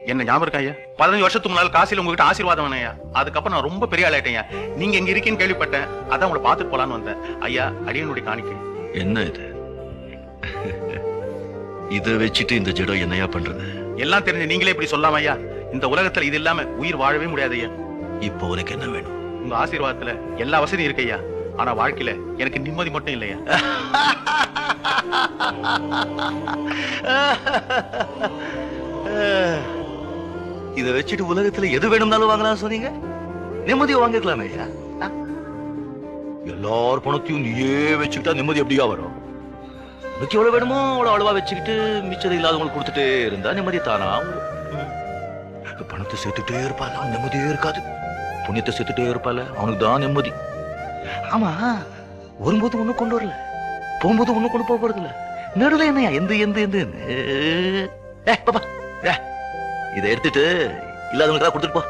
என்ன ஞாபகம் இருக்கா ஐயா? 15 வருஷத்துக்கு முன்னால காசில உங்ககிட்ட ஆசீர்வாதம் வேணும் ஐயா. அதுக்கப்புறம் நான் ரொம்ப பெரிய ஆளாயிட்டேன். நீங்க எங்க இருக்கீன்னு கேள்விப்பட்டேன். அதான் உங்களை பார்த்துட்டு போலான்னு வந்தேன். ஐயா, அடியனுடைய காணிக்கை. என்ன இது? இதை வச்சுட்டு இந்த ஜடம் என்னையா பண்றது? எல்லாம் தெரிஞ்சு நீங்களே இப்படி சொல்லாம ஐயா. இந்த உலகத்துல இது இல்லாம உயிர் வாழவே முடியாது ஐயா. இப்போ உனக்கு என்ன வேணும்? உங்க ஆசீர்வாதத்துல எல்லா வசதியும் இருக்கு ஐயா. ஆனா வாழ்க்கையில எனக்கு நிம்மதி மட்டும் இல்லையா. இதை வச்சுட்டு உலகத்துல எது வேணும்னாலும் வாங்கலாம் சொன்னீங்க. நிம்மதியை வாங்கிக்கலாமே ஐயா. எல்லார் பணத்தையும் நீயே வச்சுக்கிட்டா நிம்மதி எப்படியா வரும்? உனக்கு எவ்வளவு வேணுமோ அவ்வளவு அளவா வச்சுக்கிட்டு மிச்சம் இல்லாதவங்களுக்கு கொடுத்துட்டே இருந்தா நிம்மதி தானா வரும். பணத்தை சேர்த்துட்டே இருப்பாள், அவன் நிம்மதியே இருக்காது. புண்ணியத்தை சேர்த்துட்டே இருப்பாள், அவனுக்கு தான் நிம்மதி. ஆமா, வரும்போது ஒண்ணு கொண்டு வரல, போகும்போது ஒண்ணு கொண்டு போக போறது இல்ல. நடுவில் என்னையா எந்த எந்த எந்த பாப்பா இதை எடுத்துட்டு இல்லாதவங்களுக்கு கொடுத்துட்டு போ.